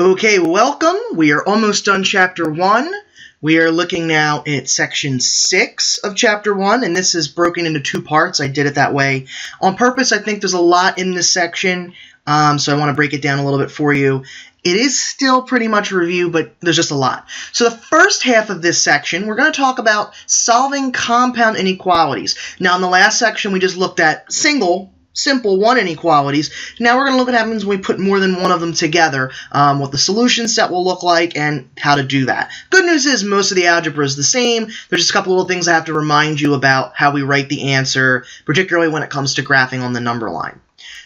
Okay, welcome. We are almost done Chapter 1. We are looking now at Section 6 of Chapter 1, and this is broken into two parts. I did it that way on purpose. I think there's a lot in this section, so I want to break it down a little bit for you. It is still pretty much a review, but there's just a lot. So the first half of this section, we're going to talk about solving compound inequalities. Now, in the last section, we just looked at simple one inequalities. Now we're going to look at what happens when we put more than one of them together, what the solution set will look like, and how to do that. Good news is most of the algebra is the same. There's just a couple little things I have to remind you about how we write the answer, particularly when it comes to graphing on the number line.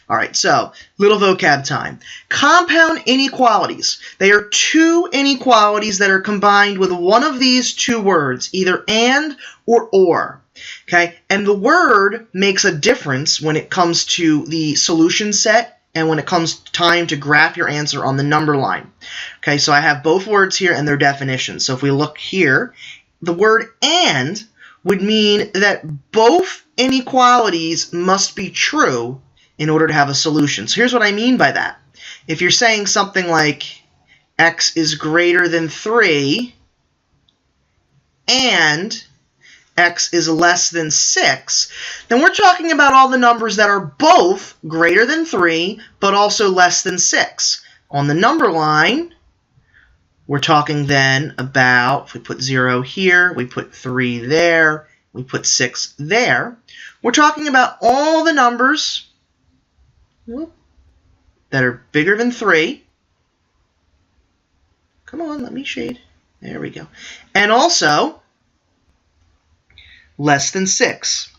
All right, so little vocab time. Compound inequalities. They are two inequalities that are combined with one of these two words, either and or. Okay, and the word makes a difference when it comes to the solution set and when it comes time to graph your answer on the number line. Okay, so I have both words here and their definitions. So if we look here, the word and would mean that both inequalities must be true in order to have a solution. So here's what I mean by that. If you're saying something like x is greater than 3 and x is less than 6, then we're talking about all the numbers that are both greater than 3 but also less than 6. On the number line, we're talking then about, if we put 0 here, we put 3 there, we put 6 there, we're talking about all the numbers that are bigger than 3. Come on, let me shade. There we go. And also less than 6.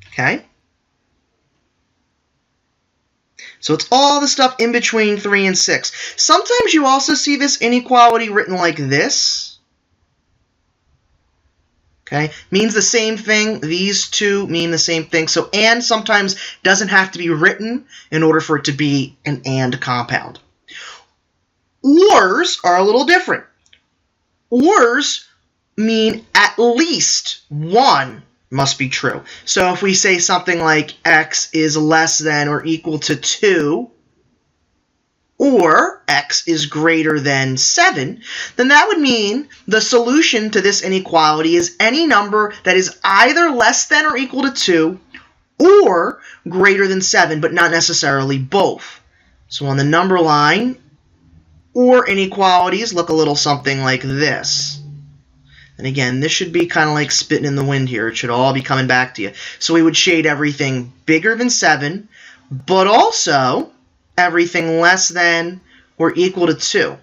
Okay? So it's all the stuff in between 3 and 6. Sometimes you also see this inequality written like this. Okay? Means the same thing. These two mean the same thing. So and sometimes doesn't have to be written in order for it to be an and compound. Ors are a little different. Ors mean at least one must be true. So if we say something like x is less than or equal to 2, or x is greater than 7, then that would mean the solution to this inequality is any number that is either less than or equal to 2 or greater than 7, but not necessarily both. So on the number line, or inequalities look a little something like this. And again, this should be kind of like spitting in the wind here. It should all be coming back to you. So we would shade everything bigger than 7, but also everything less than or equal to 2.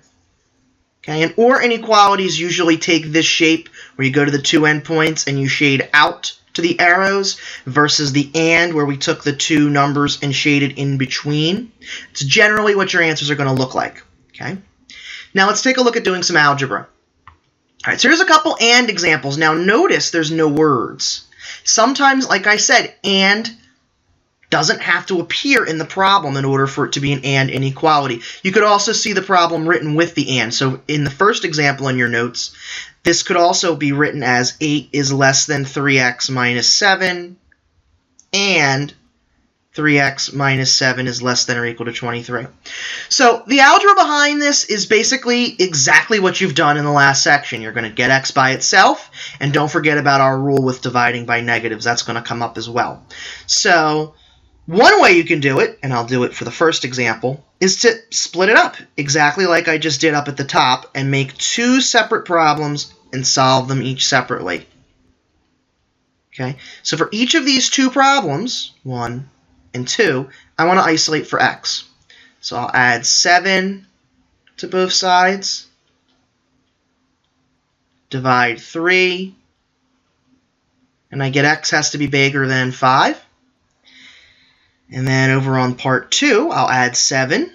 Okay, and or inequalities usually take this shape where you go to the two endpoints and you shade out to the arrows versus the and where we took the two numbers and shaded in between. It's generally what your answers are going to look like. Okay, now let's take a look at doing some algebra. All right, so here's a couple and examples. Now notice there's no words. Sometimes, like I said, and doesn't have to appear in the problem in order for it to be an and inequality. You could also see the problem written with the and. So in the first example in your notes, this could also be written as 8 is less than 3x minus 7 and 3x minus 7 is less than or equal to 23. So the algebra behind this is basically exactly what you've done in the last section. You're going to get x by itself, and don't forget about our rule with dividing by negatives. That's going to come up as well. So one way you can do it, and I'll do it for the first example, is to split it up exactly like I just did up at the top and make two separate problems and solve them each separately. Okay, so for each of these two problems, 1 and 2, I want to isolate for x. So I'll add 7 to both sides, divide 3, and I get x has to be bigger than 5. And then over on part 2, I'll add 7,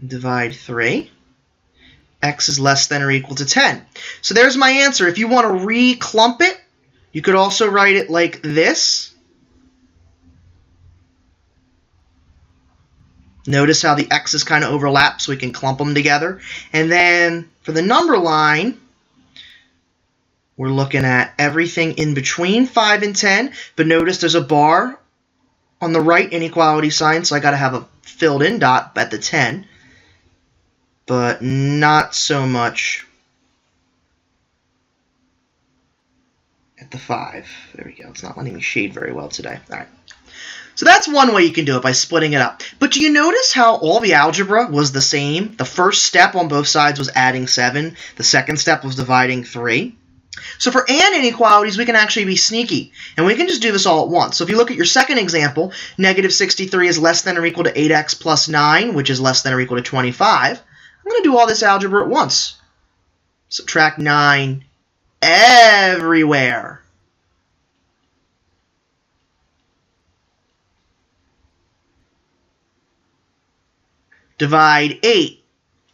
divide 3. X is less than or equal to 10. So there's my answer. If you want to re-clump it, you could also write it like this. Notice how the x's kind of overlap so we can clump them together. And then for the number line, we're looking at everything in between 5 and 10, but notice there's a bar on the right inequality sign, so I got to have a filled in dot at the 10, but not so much at the 5. There we go. It's not letting me shade very well today. All right. So that's one way you can do it, by splitting it up. But do you notice how all the algebra was the same? The first step on both sides was adding 7. The second step was dividing 3. So for and inequalities, we can actually be sneaky, and we can just do this all at once. So if you look at your second example, negative 63 is less than or equal to 8x plus 9, which is less than or equal to 25. I'm going to do all this algebra at once. Subtract 9 everywhere. Divide 8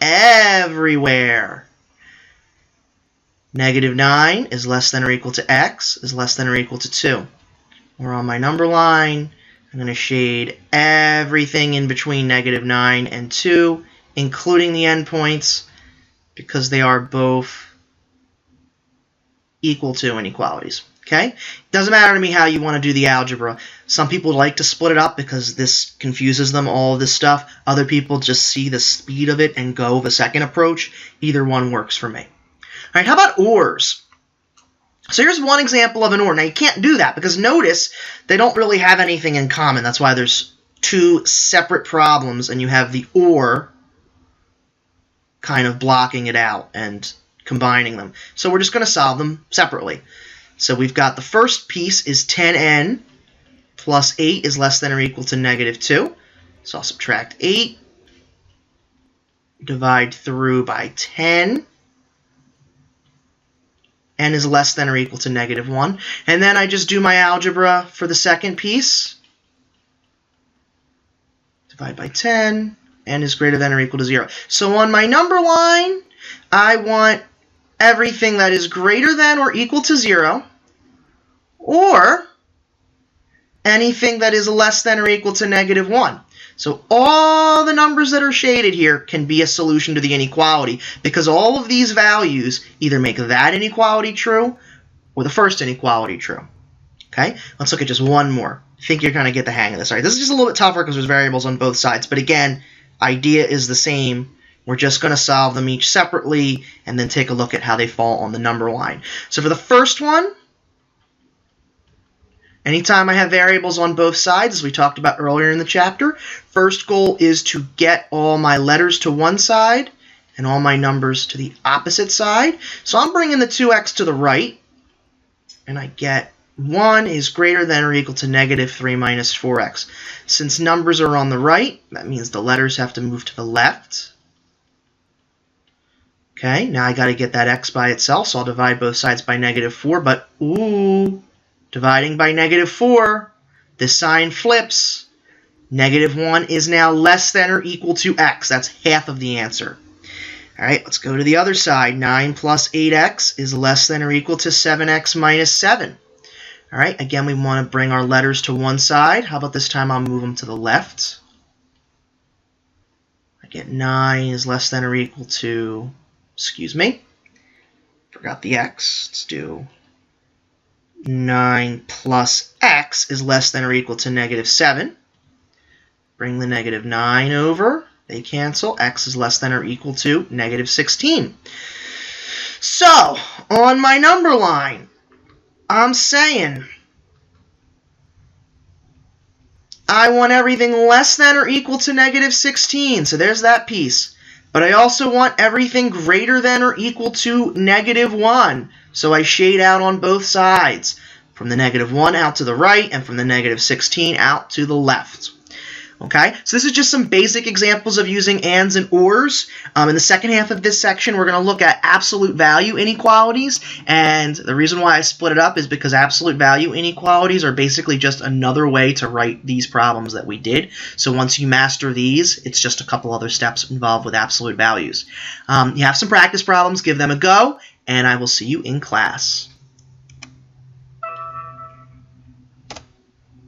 everywhere. Negative 9 is less than or equal to x is less than or equal to 2. We're on my number line. I'm going to shade everything in between negative 9 and 2, including the endpoints, because they are both equal to inequalities. Okay? Doesn't matter to me how you want to do the algebra. Some people like to split it up because this confuses them, all of this stuff. Other people just see the speed of it and go the second approach. Either one works for me. All right, how about ORs? So here's one example of an OR. Now, you can't do that because notice they don't really have anything in common. That's why there's two separate problems, and you have the OR kind of blocking it out and combining them. So we're just going to solve them separately. So we've got the first piece is 10n plus 8 is less than or equal to negative 2. So I'll subtract 8, divide through by 10. N is less than or equal to negative 1. And then I just do my algebra for the second piece. Divide by 10. N is greater than or equal to 0. So on my number line, I want everything that is greater than or equal to 0, or anything that is less than or equal to negative 1. So all the numbers that are shaded here can be a solution to the inequality, because all of these values either make that inequality true or the first inequality true. Okay, let's look at just one more. I think you're going to get the hang of this. All right, this is just a little bit tougher because there's variables on both sides, but again, idea is the same. We're just going to solve them each separately and then take a look at how they fall on the number line. So for the first one, anytime I have variables on both sides, as we talked about earlier in the chapter, first goal is to get all my letters to one side and all my numbers to the opposite side. So I'm bringing the 2x to the right, and I get 1 is greater than or equal to negative 3 minus 4x. Since numbers are on the right, that means the letters have to move to the left. Okay, now I got to get that x by itself, so I'll divide both sides by negative 4, but ooh, dividing by negative 4, this sign flips. Negative 1 is now less than or equal to x. That's half of the answer. All right, let's go to the other side. 9 plus 8x is less than or equal to 7x minus 7. All right, again, we want to bring our letters to one side. How about this time I'll move them to the left? I get 9 is less than or equal to, excuse me, forgot the x. Let's do 9 plus x is less than or equal to negative 7. Bring the negative 9 over. They cancel. X is less than or equal to negative 16. So, on my number line, I'm saying I want everything less than or equal to negative 16. So there's that piece. But I also want everything greater than or equal to negative 1. So I shade out on both sides, from the negative 1 out to the right and from the negative 16 out to the left. Okay, so this is just some basic examples of using ands and ors. In the second half of this section, we're going to look at absolute value inequalities. And the reason why I split it up is because absolute value inequalities are basically just another way to write these problems that we did. So once you master these, it's just a couple other steps involved with absolute values. You have some practice problems, give them a go, and I will see you in class.